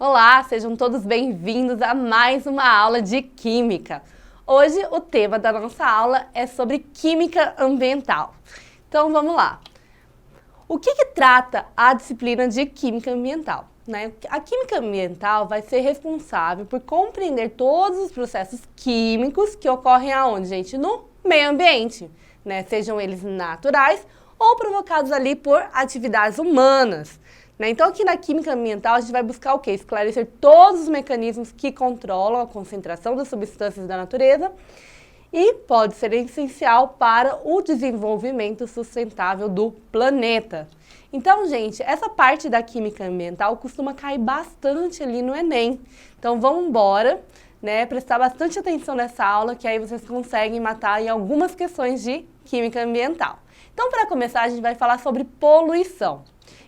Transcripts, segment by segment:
Olá, sejam todos bem-vindos a mais uma aula de Química. Hoje o tema da nossa aula é sobre Química Ambiental. Então vamos lá. O que trata a disciplina de Química Ambiental? A Química Ambiental vai ser responsável por compreender todos os processos químicos que ocorrem aonde, gente? No meio ambiente, sejam eles naturais ou provocados ali por atividades humanas. Então, aqui na Química Ambiental, a gente vai buscar o quê? Esclarecer todos os mecanismos que controlam a concentração das substâncias da natureza e pode ser essencial para o desenvolvimento sustentável do planeta. Então, gente, essa parte da Química Ambiental costuma cair bastante ali no Enem. Então, vamos embora, prestar bastante atenção nessa aula, que aí vocês conseguem matar em algumas questões de Química Ambiental. Então, para começar, a gente vai falar sobre poluição.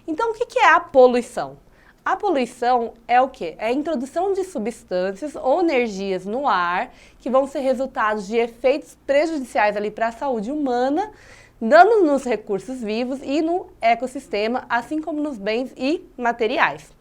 Então, o que é a poluição? A poluição é o quê? É a introdução de substâncias ou energias no ar que vão ser resultados de efeitos prejudiciais ali para a saúde humana, danos nos recursos vivos e no ecossistema, assim como nos bens e materiais.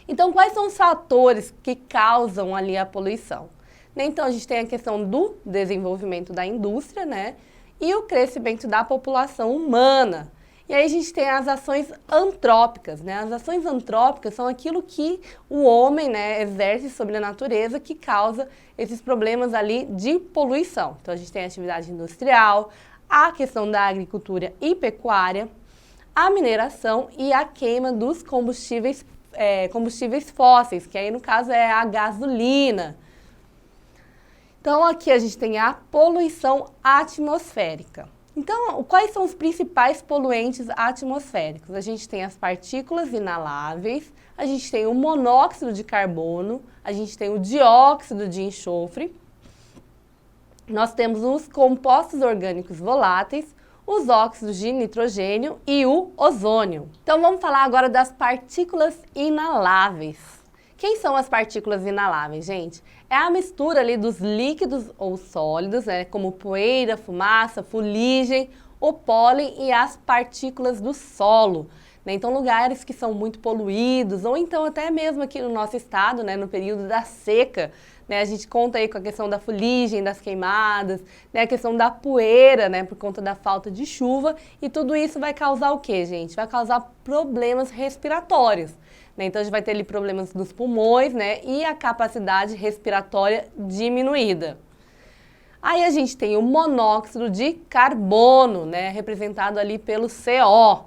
Então, quais são os fatores que causam ali a poluição? Então, a gente tem a questão do desenvolvimento da indústria, e o crescimento da população humana. E aí a gente tem as ações antrópicas, As ações antrópicas são aquilo que o homem, exerce sobre a natureza que causa esses problemas ali de poluição. Então a gente tem a atividade industrial, a questão da agricultura e pecuária, a mineração e a queima dos combustíveis fósseis, que aí no caso é a gasolina. Então aqui a gente tem a poluição atmosférica. Então, quais são os principais poluentes atmosféricos? A gente tem as partículas inaláveis, a gente tem o monóxido de carbono, a gente tem o dióxido de enxofre, nós temos os compostos orgânicos voláteis, os óxidos de nitrogênio e o ozônio. Então, vamos falar agora das partículas inaláveis. Quem são as partículas inaláveis, gente? É a mistura ali dos líquidos ou sólidos, como poeira, fumaça, fuligem, o pólen e as partículas do solo. Então, lugares que são muito poluídos, ou então até mesmo aqui no nosso estado, no período da seca, a gente conta aí com a questão da fuligem, das queimadas, a questão da poeira, por conta da falta de chuva, e tudo isso vai causar o quê, gente? Vai causar problemas respiratórios. Então, a gente vai ter ali problemas dos pulmões, e a capacidade respiratória diminuída. Aí a gente tem o monóxido de carbono, representado ali pelo CO.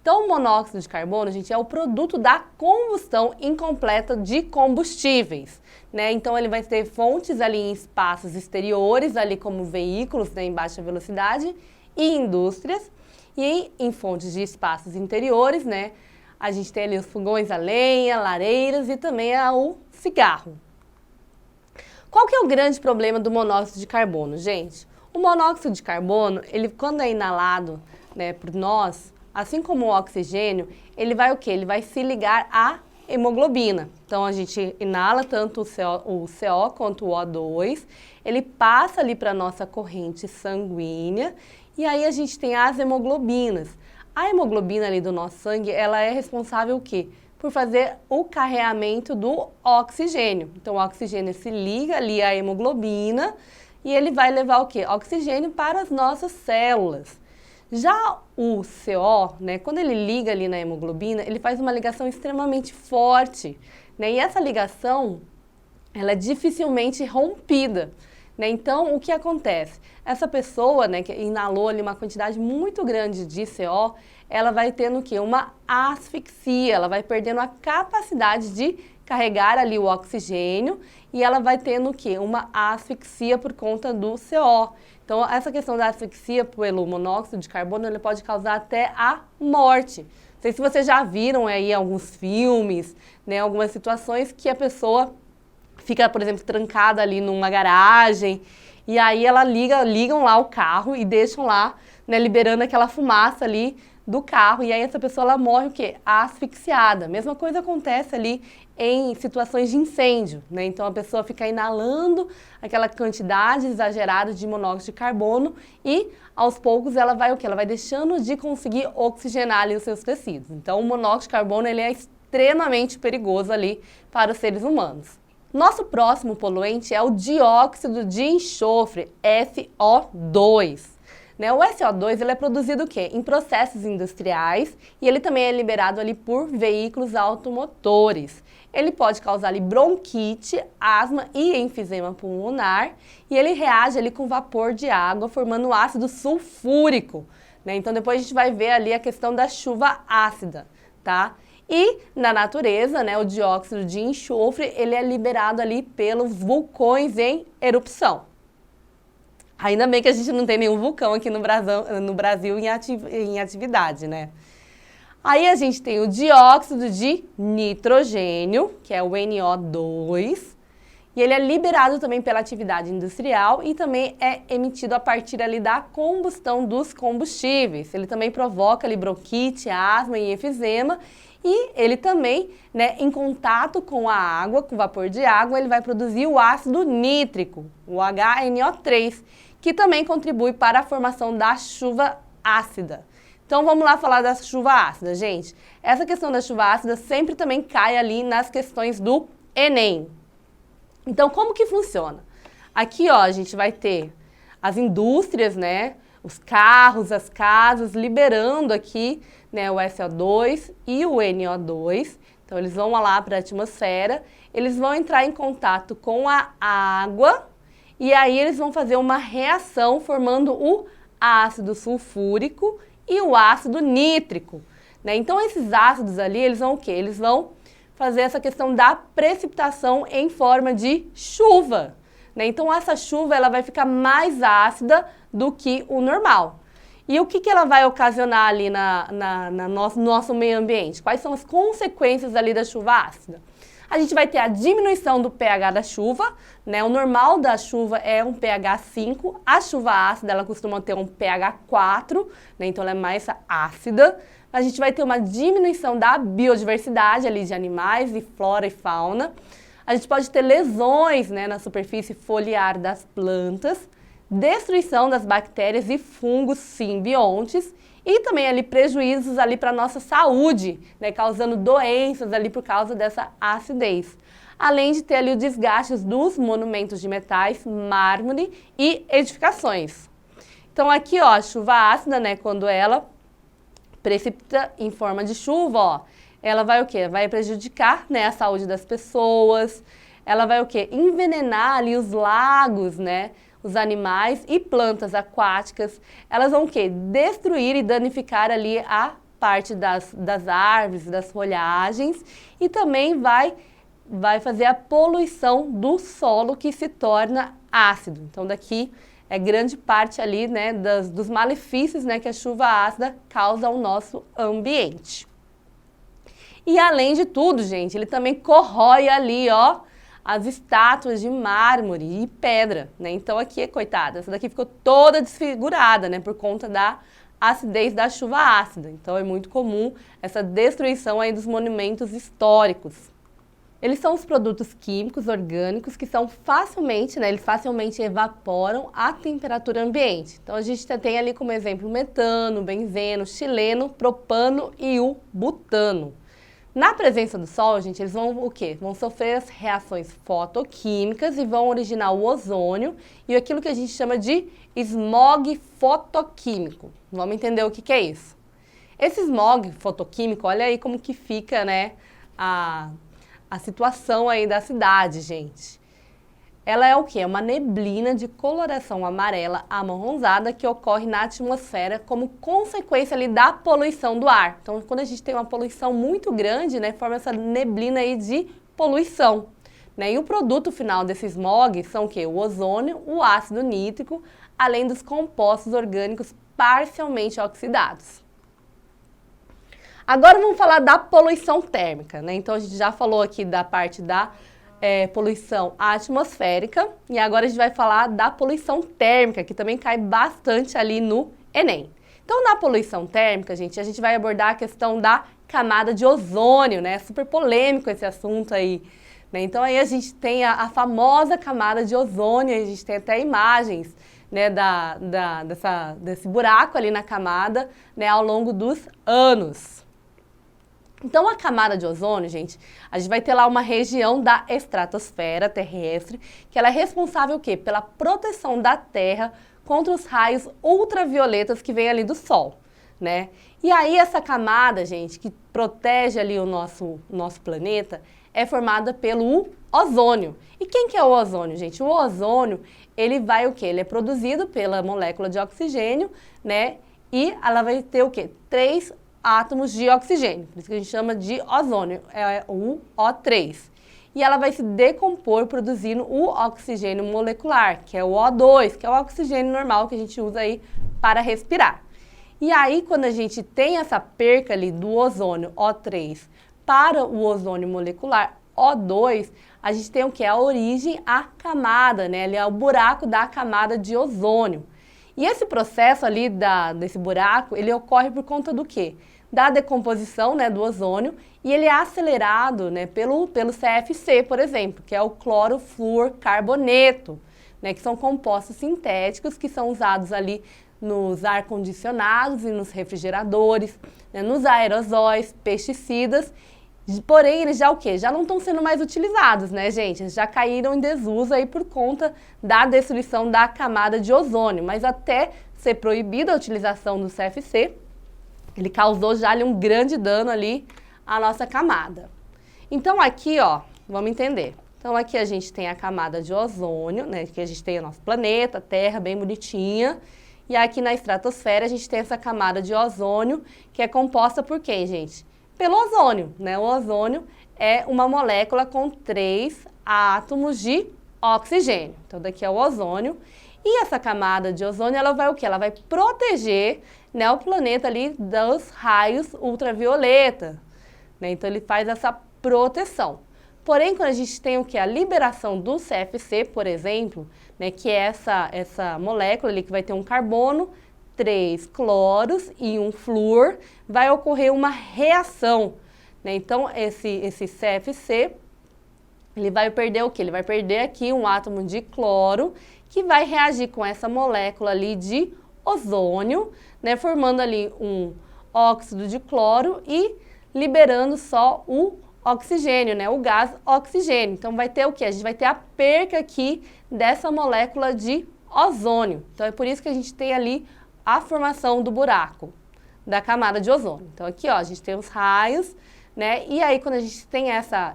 Então, o monóxido de carbono, gente, é o produto da combustão incompleta de combustíveis, Então, ele vai ter fontes ali em espaços exteriores, ali como veículos, em baixa velocidade, e indústrias, e em fontes de espaços interiores, a gente tem ali os fogões a lenha, lareiras e também o cigarro. Qual que é o grande problema do monóxido de carbono, gente? O monóxido de carbono, ele quando é inalado, por nós, assim como o oxigênio, ele vai o quê? Ele vai se ligar à hemoglobina. Então, a gente inala tanto o CO quanto o O2, ele passa ali para a nossa corrente sanguínea e aí a gente tem as hemoglobinas. A hemoglobina ali do nosso sangue, ela é responsável o quê? Por fazer o carreamento do oxigênio. Então, o oxigênio se liga ali à hemoglobina e ele vai levar o quê? Oxigênio para as nossas células. Já o CO, quando ele liga ali na hemoglobina, ele faz uma ligação extremamente forte, E essa ligação, ela é dificilmente rompida. Então, o que acontece? Essa pessoa, que inalou ali uma quantidade muito grande de CO, ela vai tendo o quê? Uma asfixia, ela vai perdendo a capacidade de carregar ali o oxigênio e ela vai tendo o quê? Uma asfixia por conta do CO. Então, essa questão da asfixia pelo monóxido de carbono, ele pode causar até a morte. Não sei se vocês já viram aí alguns filmes, algumas situações que a pessoa fica, por exemplo, trancada ali numa garagem e aí ela ligam lá o carro e deixam lá, liberando aquela fumaça ali do carro e aí essa pessoa ela morre o quê? Asfixiada. A mesma coisa acontece ali em situações de incêndio, Então a pessoa fica inalando aquela quantidade exagerada de monóxido de carbono e aos poucos ela vai o quê? Ela vai deixando de conseguir oxigenar ali os seus tecidos. Então o monóxido de carbono ele é extremamente perigoso ali para os seres humanos. Nosso próximo poluente é o dióxido de enxofre, SO2. Né? O SO2 ele é produzido o quê? Em processos industriais e ele também é liberado ali por veículos automotores. Ele pode causar ali bronquite, asma e enfisema pulmonar e ele reage ali com vapor de água formando ácido sulfúrico. Né? Então depois a gente vai ver ali a questão da chuva ácida, tá? E na natureza, né, o dióxido de enxofre ele é liberado ali pelos vulcões em erupção. Ainda bem que a gente não tem nenhum vulcão aqui no Brasil em atividade, né? Aí a gente tem o dióxido de nitrogênio, que é o NO2, e ele é liberado também pela atividade industrial e também é emitido a partir ali da combustão dos combustíveis. Ele também provoca ali bronquite, asma e enfisema, e ele também, né, em contato com a água, com o vapor de água, ele vai produzir o ácido nítrico, o HNO3, que também contribui para a formação da chuva ácida. Então vamos lá falar da chuva ácida, gente. Essa questão da chuva ácida sempre também cai ali nas questões do Enem. Então como que funciona? Aqui ó, a gente vai ter as indústrias, né, os carros, as casas liberando aqui, né, o SO2 e o NO2. Então eles vão lá para a atmosfera, eles vão entrar em contato com a água e aí eles vão fazer uma reação formando o ácido sulfúrico e o ácido nítrico. Né? Então esses ácidos ali, eles vão o quê? Eles vão fazer essa questão da precipitação em forma de chuva. Né? Então essa chuva ela vai ficar mais ácida do que o normal. E o que ela vai ocasionar ali no nosso meio ambiente? Quais são as consequências ali da chuva ácida? A gente vai ter a diminuição do pH da chuva, né? O normal da chuva é um pH 5, a chuva ácida ela costuma ter um pH 4, né? Então ela é mais ácida. A gente vai ter uma diminuição da biodiversidade ali de animais e flora e fauna. A gente pode ter lesões, né, na superfície foliar das plantas, destruição das bactérias e fungos simbiontes e também ali prejuízos ali para a nossa saúde, né, causando doenças ali por causa dessa acidez. Além de ter ali o desgaste dos monumentos de metais, mármore e edificações. Então aqui ó, a chuva ácida, né, quando ela precipita em forma de chuva, ó, ela vai o quê? Vai prejudicar, né, a saúde das pessoas, ela vai o quê? Envenenar ali os lagos, né, os animais e plantas aquáticas, elas vão o quê? Destruir e danificar ali a parte das árvores, das folhagens e também vai fazer a poluição do solo que se torna ácido. Então daqui é grande parte ali, né, dos malefícios, né, que a chuva ácida causa ao nosso ambiente. E além de tudo, gente, ele também corrói ali, ó, as estátuas de mármore e pedra, né? Então aqui, coitada, essa daqui ficou toda desfigurada, né, por conta da acidez da chuva ácida. Então é muito comum essa destruição aí dos monumentos históricos. Eles são os produtos químicos orgânicos que são facilmente, né, eles facilmente evaporam a temperatura ambiente. Então a gente tem ali como exemplo o metano, o benzeno, o xileno, propano e o butano. Na presença do sol, gente, eles vão o quê? Vão sofrer as reações fotoquímicas e vão originar o ozônio e aquilo que a gente chama de smog fotoquímico. Vamos entender o que é isso. Esse smog fotoquímico, olha aí como que fica, né, a situação aí da cidade, gente. Ela é o quê? É uma neblina de coloração amarela amarronzada que ocorre na atmosfera como consequência ali da poluição do ar. Então, quando a gente tem uma poluição muito grande, né, forma essa neblina aí de poluição. Né? E o produto final desse smog são o quê? O ozônio, o ácido nítrico, além dos compostos orgânicos parcialmente oxidados. Agora vamos falar da poluição térmica, né? Então a gente já falou aqui da parte da poluição atmosférica e agora a gente vai falar da poluição térmica, que também cai bastante ali no Enem. Então na poluição térmica, gente, a gente vai abordar a questão da camada de ozônio, né? É super polêmico esse assunto aí, né? Então aí a gente tem a famosa camada de ozônio, a gente tem até imagens, né, desse buraco ali na camada, né, ao longo dos anos. Então, a camada de ozônio, gente, a gente vai ter lá uma região da estratosfera terrestre, que ela é responsável o quê? Pela proteção da Terra contra os raios ultravioletas que vêm ali do Sol, né? E aí, essa camada, gente, que protege ali o nosso planeta, é formada pelo ozônio. E quem que é o ozônio, gente? O ozônio, ele vai o quê? Ele é produzido pela molécula de oxigênio, né? E ela vai ter o quê? 3 átomos de oxigênio, por isso que a gente chama de ozônio, é o O3. E ela vai se decompor produzindo o oxigênio molecular, que é o O2, que é o oxigênio normal que a gente usa aí para respirar. E aí, quando a gente tem essa perca ali do ozônio O3 para o ozônio molecular O2, a gente tem o que? A origem à camada, né? Ali é o buraco da camada de ozônio. E esse processo ali desse buraco, ele ocorre por conta do quê? Da decomposição, né, do ozônio, e ele é acelerado, né, pelo CFC, por exemplo, que é o clorofluorcarboneto, né, que são compostos sintéticos que são usados ali nos ar-condicionados e nos refrigeradores, né, nos aerosóis, pesticidas. Porém, eles já o quê? Já não estão sendo mais utilizados, né, gente? Eles já caíram em desuso aí por conta da destruição da camada de ozônio. Mas até ser proibida a utilização do CFC, ele causou já ali um grande dano ali à nossa camada. Então aqui, ó, vamos entender. Então aqui a gente tem a camada de ozônio, né? Que a gente tem o nosso planeta, Terra, bem bonitinha. E aqui na estratosfera a gente tem essa camada de ozônio, que é composta por quem, gente? Pelo ozônio, né? O ozônio é uma molécula com 3 átomos de oxigênio. Então, daqui é o ozônio. E essa camada de ozônio, ela vai o quê? Ela vai proteger, né, o planeta ali dos raios ultravioleta, né? Então, ele faz essa proteção. Porém, quando a gente tem o quê? A liberação do CFC, por exemplo, né, que é essa molécula ali que vai ter um carbono, 3 cloros e um flúor, vai ocorrer uma reação, né? Então, esse CFC, ele vai perder o quê? Ele vai perder aqui um átomo de cloro, que vai reagir com essa molécula ali de ozônio, né? Formando ali um óxido de cloro e liberando só o oxigênio, né? O gás oxigênio. Então, vai ter o quê? A gente vai ter a perca aqui dessa molécula de ozônio. Então, é por isso que a gente tem ali a formação do buraco da camada de ozônio. Então aqui, ó, a gente tem os raios, né? E aí quando a gente tem essa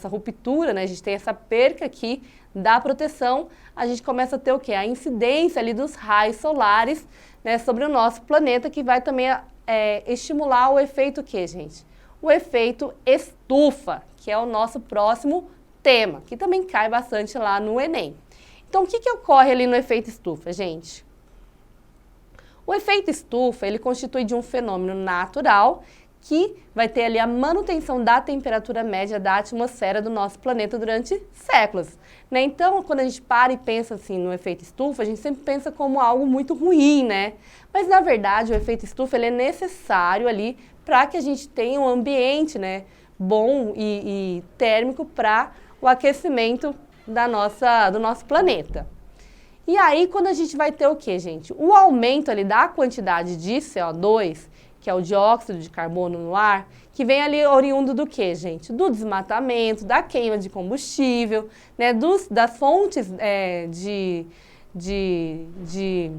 ruptura, né? A gente tem essa perca aqui da proteção, a gente começa a ter o quê? A incidência ali dos raios solares, né, sobre o nosso planeta, que vai também estimular o efeito o quê, gente? O efeito estufa, que é o nosso próximo tema, que também cai bastante lá no Enem. Então o que ocorre ali no efeito estufa, gente? O efeito estufa, ele constitui de um fenômeno natural que vai ter ali a manutenção da temperatura média da atmosfera do nosso planeta durante séculos, né? Então, quando a gente para e pensa assim no efeito estufa, a gente sempre pensa como algo muito ruim, né? Mas, na verdade, o efeito estufa, ele é necessário ali para que a gente tenha um ambiente, né, bom e térmico para o aquecimento do nosso planeta. E aí, quando a gente vai ter o quê, gente? O aumento ali da quantidade de CO2, que é o dióxido de carbono no ar, que vem ali oriundo do quê, gente? Do desmatamento, da queima de combustível, né? Das fontes de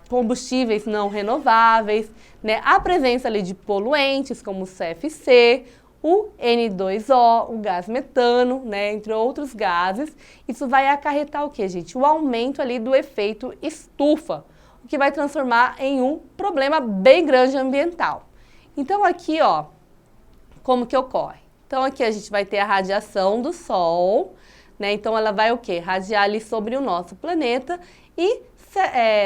combustíveis não renováveis, né? A presença ali de poluentes como o CFC, o N2O, o gás metano, né, entre outros gases. Isso vai acarretar o quê, gente? O aumento ali do efeito estufa, o que vai transformar em um problema bem grande ambiental. Então aqui, ó, como que ocorre? Então aqui a gente vai ter a radiação do Sol, né? Então ela vai o quê? Radiar ali sobre o nosso planeta e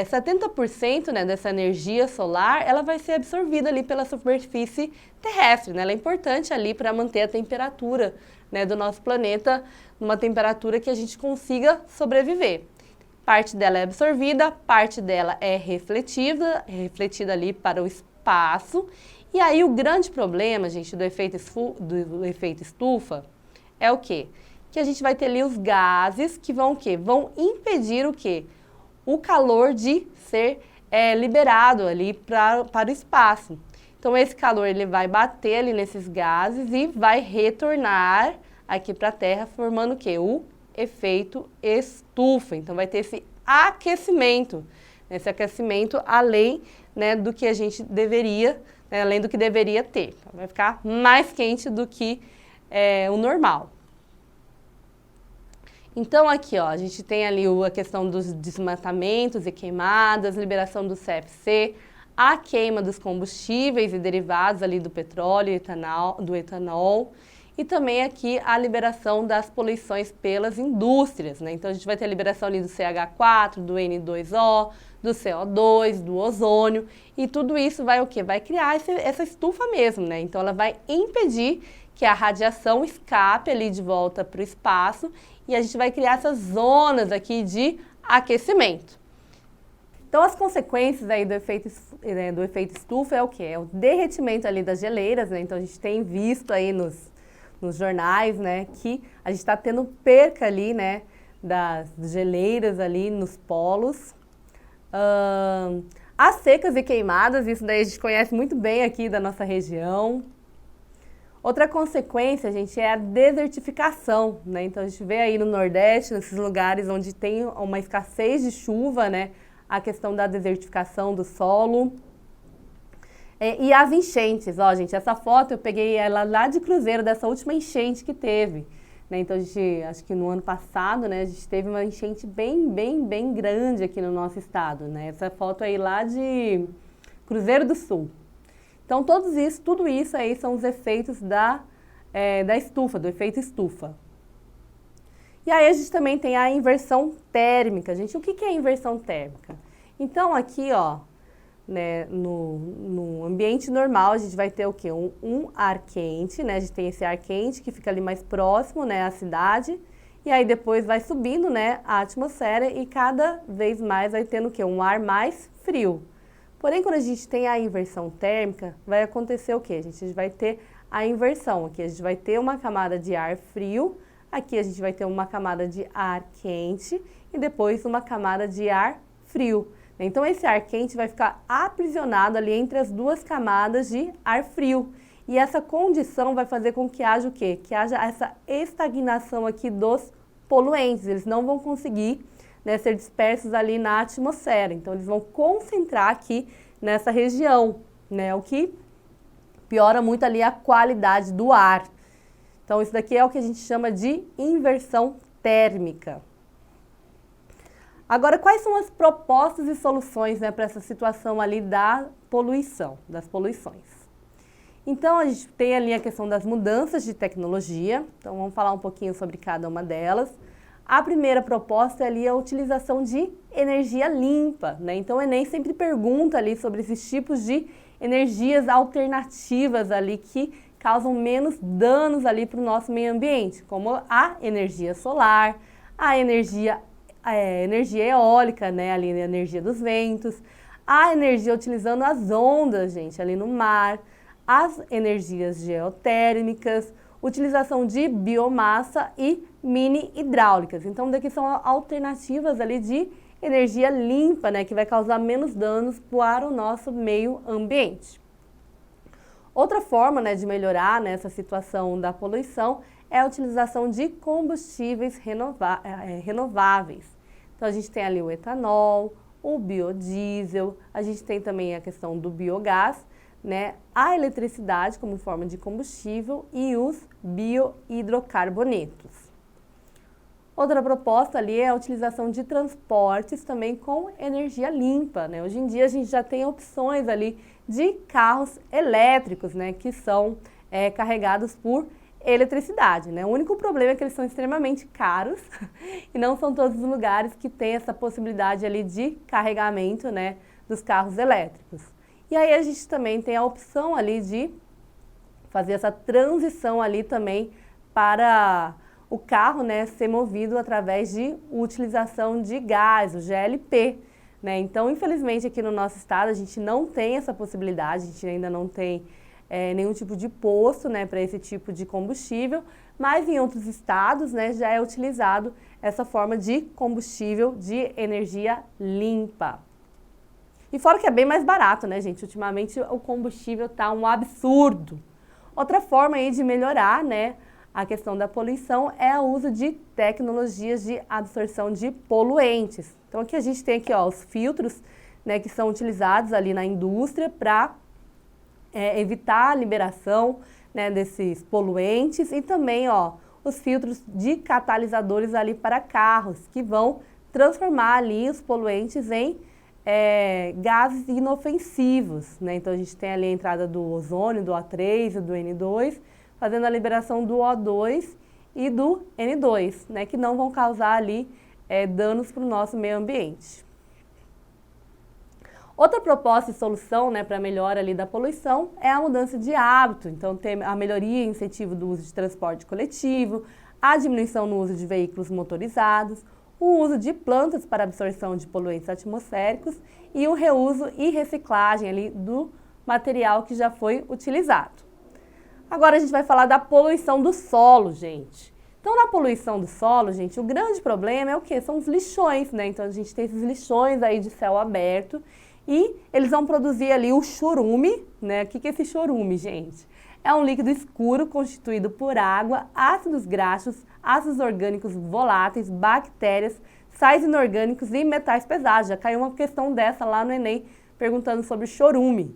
70%, né, dessa energia solar, ela vai ser absorvida ali pela superfície terrestre, né? Ela é importante ali para manter a temperatura, né, do nosso planeta numa temperatura que a gente consiga sobreviver. Parte dela é absorvida, parte dela é refletida ali para o espaço. E aí o grande problema, gente, do efeito estufa é o quê? Que a gente vai ter ali os gases que vão o quê? Vão impedir o quê? O calor de ser liberado ali para o espaço. Então esse calor ele vai bater ali nesses gases e vai retornar aqui para a Terra, formando o quê? O efeito estufa. Então vai ter esse aquecimento além, né, do que a gente deveria, né, além do que deveria ter. Então, vai ficar mais quente do que o normal. Então aqui, ó, a gente tem ali a questão dos desmatamentos e queimadas, liberação do CFC, a queima dos combustíveis e derivados ali do petróleo e do etanol, e também aqui a liberação das poluições pelas indústrias, né? Então a gente vai ter a liberação ali do CH4, do N2O, do CO2, do ozônio, e tudo isso vai o quê? Vai criar essa estufa mesmo, né? Então ela vai impedir que a radiação escape ali de volta para o espaço e a gente vai criar essas zonas aqui de aquecimento. Então as consequências aí do efeito estufa é o quê? É o derretimento ali das geleiras, né? Então a gente tem visto aí nos jornais, né, que a gente está tendo perca ali, né, das geleiras ali nos polos. As secas e queimadas, isso daí a gente conhece muito bem aqui da nossa região. Outra consequência, gente, é a desertificação, né? Então a gente vê aí no Nordeste, nesses lugares onde tem uma escassez de chuva, né, a questão da desertificação do solo. E as enchentes, ó, gente, essa foto eu peguei ela lá de Cruzeiro, dessa última enchente que teve, né? Então a gente, acho que no ano passado, né, a gente teve uma enchente bem grande aqui no nosso estado, né? Essa foto aí lá de Cruzeiro do Sul. Então tudo isso aí são os efeitos da estufa, do efeito estufa. E aí a gente também tem a inversão térmica. Gente, o que é a inversão térmica? Então aqui, ó, né, no ambiente normal a gente vai ter o quê? Um ar quente, né? A gente tem esse ar quente que fica ali mais próximo, né, à cidade. E aí depois vai subindo, né, a atmosfera e cada vez mais vai tendo o quê? Um ar mais frio. Porém, quando a gente tem a inversão térmica, vai acontecer o quê, gente? A gente vai ter a inversão. Aqui a gente vai ter uma camada de ar frio, aqui a gente vai ter uma camada de ar quente e depois uma camada de ar frio. Então, esse ar quente vai ficar aprisionado ali entre as duas camadas de ar frio. E essa condição vai fazer com que haja o quê? Que haja essa estagnação aqui dos poluentes. Eles não vão conseguir, né, ser dispersos ali na atmosfera. Então, eles vão concentrar aqui nessa região, né, o que piora muito ali a qualidade do ar. Então, isso daqui é o que a gente chama de inversão térmica. Agora, quais são as propostas e soluções, né, para essa situação ali da poluição, das poluições? Então, a gente tem ali a questão das mudanças de tecnologia. Então, vamos falar um pouquinho sobre cada uma delas. A primeira proposta é ali a utilização de energia limpa, né? Então, o Enem sempre pergunta ali sobre esses tipos de energias alternativas ali que causam menos danos ali para o nosso meio ambiente, como a energia solar, a energia eólica, né, ali a energia dos ventos, a energia utilizando as ondas, gente, ali no mar, as energias geotérmicas, utilização de biomassa e mini hidráulicas. Então, daqui são alternativas ali de energia limpa, né, que vai causar menos danos para o nosso meio ambiente. Outra forma, né, de melhorar, né, essa situação da poluição é a utilização de combustíveis renováveis. Então, a gente tem ali o etanol, o biodiesel, a gente tem também a questão do biogás, né, a eletricidade como forma de combustível e os biohidrocarbonetos. Outra proposta ali é a utilização de transportes também com energia limpa, né? Hoje em dia a gente já tem opções ali de carros elétricos, né, que são carregados por eletricidade, né? O único problema é que eles são extremamente caros e não são todos os lugares que têm essa possibilidade ali de carregamento, né, dos carros elétricos. E aí a gente também tem a opção ali de fazer essa transição ali também para o carro, né, ser movido através de utilização de gás, o GLP, né? Então, infelizmente, aqui no nosso estado a gente não tem essa possibilidade, a gente ainda não tem nenhum tipo de posto, né, para esse tipo de combustível, mas em outros estados, né, já é utilizado essa forma de combustível de energia limpa. E fora que é bem mais barato, né, gente? Ultimamente o combustível tá um absurdo. Outra forma aí de melhorar, né, a questão da poluição é o uso de tecnologias de absorção de poluentes. Então aqui a gente tem aqui, ó, os filtros, né, que são utilizados ali na indústria para evitar a liberação, né, desses poluentes e também, ó, os filtros de catalisadores ali para carros, que vão transformar ali os poluentes em gases inofensivos, né? Então a gente tem ali a entrada do ozônio, do O3 e do N2, fazendo a liberação do O2 e do N2, né? Que não vão causar ali danos para o nosso meio ambiente. Outra proposta e solução, né, para a melhora ali da poluição é a mudança de hábito. Então, tem a melhoria e incentivo do uso de transporte coletivo, a diminuição no uso de veículos motorizados, o uso de plantas para absorção de poluentes atmosféricos e o reuso e reciclagem ali do material que já foi utilizado. Agora a gente vai falar da poluição do solo, gente. Então, na poluição do solo, gente, o grande problema é o quê? São os lixões, né? Então, a gente tem esses lixões aí de céu aberto e eles vão produzir ali o chorume, né? O que é esse chorume, gente? É um líquido escuro constituído por água, ácidos graxos, ácidos orgânicos voláteis, bactérias, sais inorgânicos e metais pesados. Já caiu uma questão dessa lá no Enem, perguntando sobre chorume.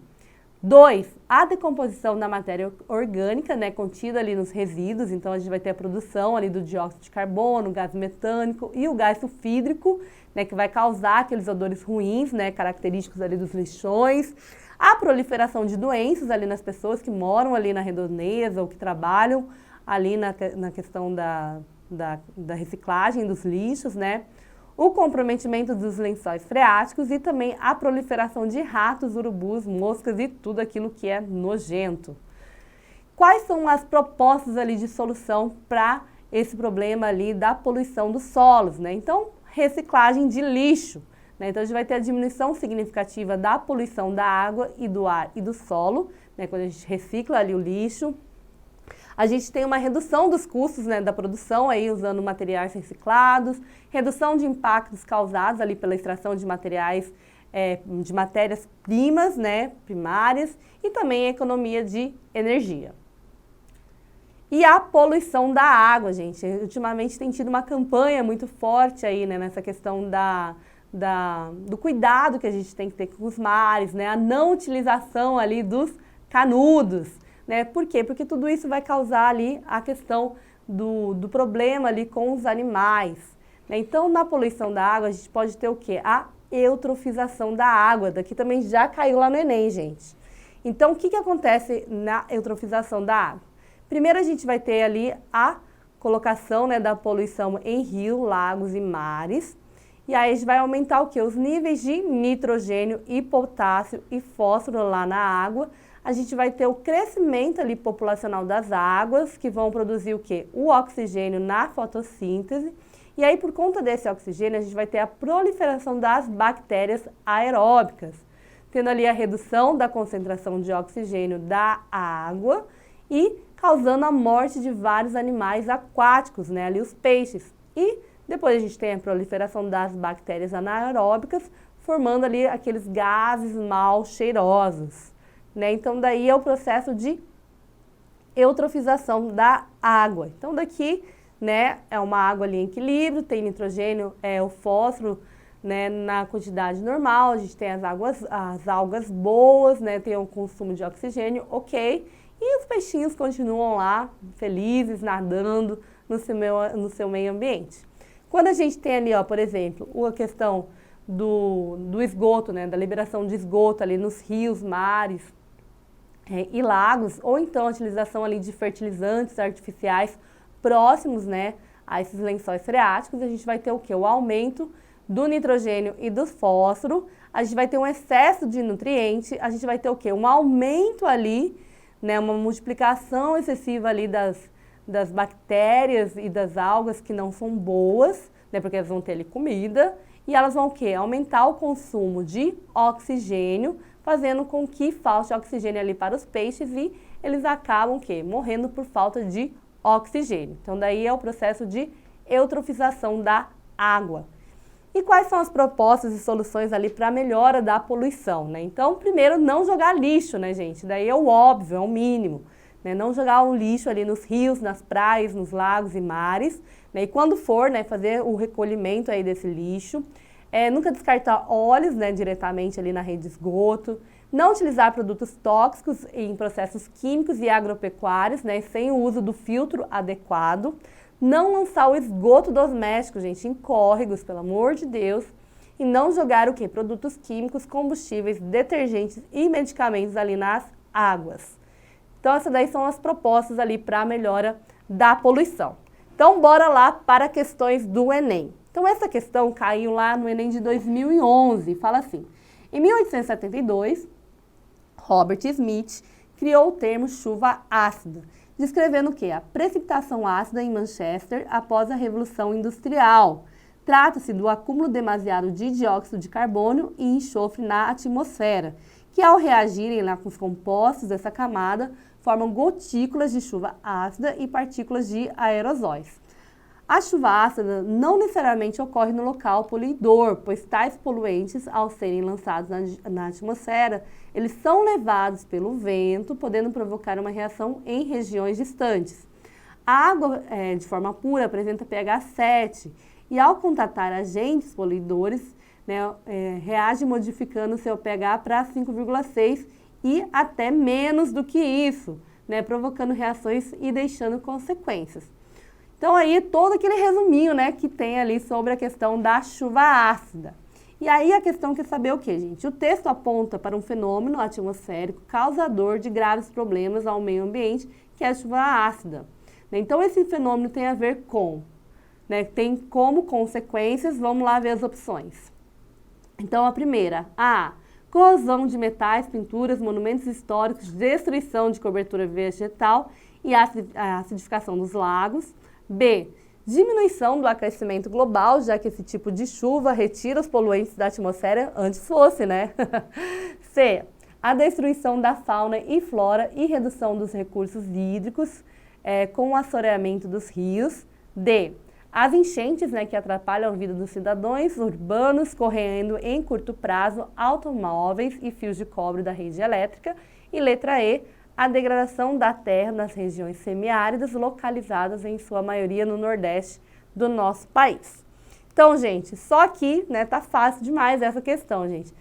2. A decomposição da matéria orgânica, né, contida ali nos resíduos. Então, a gente vai ter a produção ali do dióxido de carbono, gás metânico e o gás sulfídrico, né, que vai causar aqueles odores ruins, né, característicos ali dos lixões. A proliferação de doenças ali nas pessoas que moram ali na redondeza ou que trabalham ali na questão da reciclagem dos lixos, né? O comprometimento dos lençóis freáticos e também a proliferação de ratos, urubus, moscas e tudo aquilo que é nojento. Quais são as propostas ali de solução para esse problema ali da poluição dos solos, né? Então, reciclagem de lixo, né? Então, a gente vai ter a diminuição significativa da poluição da água e do ar e do solo, né? Quando a gente recicla ali o lixo. A gente tem uma redução dos custos, né, da produção aí usando materiais reciclados, redução de impactos causados ali pela extração de materiais, de matérias-primas, né, primárias e também a economia de energia. E a poluição da água, gente. Ultimamente tem tido uma campanha muito forte aí, né, nessa questão do cuidado que a gente tem que ter com os mares, né, a não utilização ali dos canudos. Né? Por quê? Porque tudo isso vai causar ali a questão do problema ali com os animais. Né? Então, na poluição da água, a gente pode ter o quê? A eutrofização da água. Daqui também já caiu lá no Enem, gente. Então, o que acontece na eutrofização da água? Primeiro, a gente vai ter ali a colocação, né, da poluição em rios, lagos e mares. E aí, a gente vai aumentar o quê? Os níveis de nitrogênio e potássio e fósforo lá na água. A gente vai ter o crescimento ali populacional das águas, que vão produzir o quê? O oxigênio na fotossíntese. E aí, por conta desse oxigênio, a gente vai ter a proliferação das bactérias aeróbicas, tendo ali a redução da concentração de oxigênio da água e causando a morte de vários animais aquáticos, né? Ali os peixes. E depois a gente tem a proliferação das bactérias anaeróbicas, formando ali aqueles gases mal cheirosos. Né? Então, daí é o processo de eutrofização da água. Então, daqui, né, é uma água ali em equilíbrio, tem nitrogênio, o fósforo, né, na quantidade normal, a gente tem as algas boas, né, tem o consumo de oxigênio, ok, e os peixinhos continuam lá, felizes, nadando no seu meio ambiente. Quando a gente tem ali, ó, por exemplo, a questão do esgoto, né, da liberação de esgoto ali nos rios, mares, e lagos, ou então a utilização ali de fertilizantes artificiais próximos, né, a esses lençóis freáticos, a gente vai ter o quê? O aumento do nitrogênio e do fósforo, a gente vai ter um excesso de nutriente, a gente vai ter o quê? Um aumento ali, né, uma multiplicação excessiva ali das bactérias e das algas que não são boas, né, porque elas vão ter ali comida, e elas vão o quê? Aumentar o consumo de oxigênio, fazendo com que falte oxigênio ali para os peixes e eles acabam o quê? Morrendo por falta de oxigênio. Então, daí é o processo de eutrofização da água. E quais são as propostas e soluções ali para a melhora da poluição, né? Então, primeiro, não jogar lixo, né, gente? Daí é o óbvio, é o mínimo, né? Não jogar o lixo ali nos rios, nas praias, nos lagos e mares, né? E quando for, né, fazer o recolhimento aí desse lixo. Nunca descartar óleos, né, diretamente ali na rede de esgoto. Não utilizar produtos tóxicos em processos químicos e agropecuários, né, sem o uso do filtro adequado. Não lançar o esgoto doméstico, gente, em córregos, pelo amor de Deus. E não jogar o quê? Produtos químicos, combustíveis, detergentes e medicamentos ali nas águas. Então, essas daí são as propostas ali para a melhora da poluição. Então, bora lá para questões do Enem. Então, essa questão caiu lá no Enem de 2011. Fala assim, em 1872, Robert Smith criou o termo chuva ácida, descrevendo o quê? A precipitação ácida em Manchester após a Revolução Industrial. Trata-se do acúmulo demasiado de dióxido de carbono e enxofre na atmosfera, que ao reagirem lá com os compostos dessa camada, formam gotículas de chuva ácida e partículas de aerosóis. A chuva ácida não necessariamente ocorre no local poluidor, pois tais poluentes, ao serem lançados na atmosfera, eles são levados pelo vento, podendo provocar uma reação em regiões distantes. A água, de forma pura, apresenta pH 7 e, ao contatar agentes poluidores, né, reage modificando seu pH para 5,6 e até menos do que isso, né, provocando reações e deixando consequências. Então aí todo aquele resuminho, né, que tem ali sobre a questão da chuva ácida. E aí a questão quer saber o que, gente? O texto aponta para um fenômeno atmosférico causador de graves problemas ao meio ambiente, que é a chuva ácida. Então esse fenômeno tem a ver com, né, tem como consequências, vamos lá ver as opções. Então a primeira, A, corrosão de metais, pinturas, monumentos históricos, destruição de cobertura vegetal e a acidificação dos lagos. B, diminuição do aquecimento global, já que esse tipo de chuva retira os poluentes da atmosfera antes fosse, né? C, a destruição da fauna e flora e redução dos recursos hídricos com o assoreamento dos rios. D, as enchentes, né, que atrapalham a vida dos cidadãos urbanos, correndo em curto prazo automóveis e fios de cobre da rede elétrica. E letra E, a degradação da terra nas regiões semiáridas, localizadas em sua maioria no Nordeste do nosso país. Então, gente, só aqui, né, tá fácil demais essa questão, gente.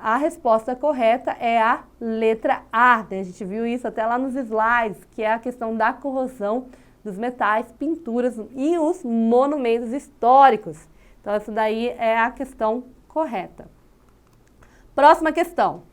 A resposta correta é a letra A, né? A gente viu isso até lá nos slides, que é a questão da corrosão dos metais, pinturas e os monumentos históricos. Então, essa daí é a questão correta. Próxima questão.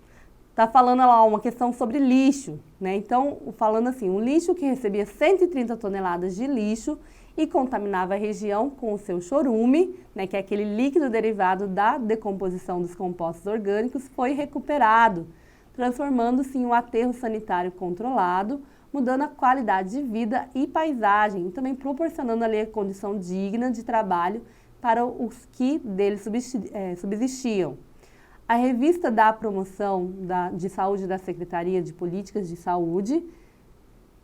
Tá falando lá uma questão sobre lixo, né? Então, falando assim, um lixo que recebia 130 toneladas de lixo e contaminava a região com o seu chorume, né, que é aquele líquido derivado da decomposição dos compostos orgânicos, foi recuperado, transformando-se em um aterro sanitário controlado, mudando a qualidade de vida e paisagem, e também proporcionando ali a condição digna de trabalho para os que dele subsistiam. A revista da promoção de saúde da Secretaria de Políticas de Saúde.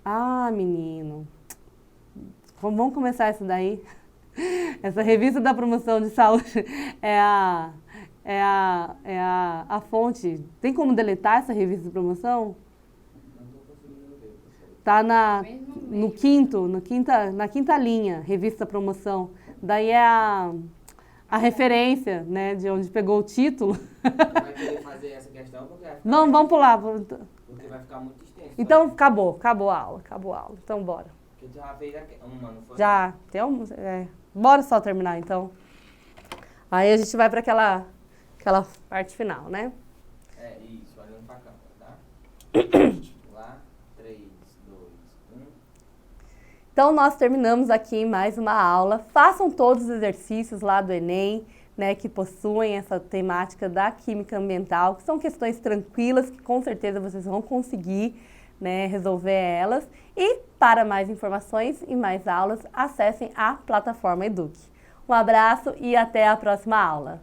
Ah, menino. Vamos começar isso daí. Essa revista da promoção de saúde é a fonte. Tem como deletar essa revista de promoção? Tá na quinta linha, revista promoção. Daí é a referência, né, de onde pegou o título. Vai querer fazer essa questão porque vai ficar... Não, vamos pular. Porque vai ficar muito extenso. Então, acabou a aula. Então, bora. Porque já fez uma, não foi? Já, bora só terminar, então. Aí a gente vai para aquela parte final, né? Isso, olhando pra câmera, tá? Lá, 3, 2, 1... Então, nós terminamos aqui mais uma aula. Façam todos os exercícios lá do Enem, né, que possuem essa temática da química ambiental, que são questões tranquilas, que com certeza vocês vão conseguir, né, resolver elas. E para mais informações e mais aulas, acessem a plataforma Eduque. Um abraço e até a próxima aula.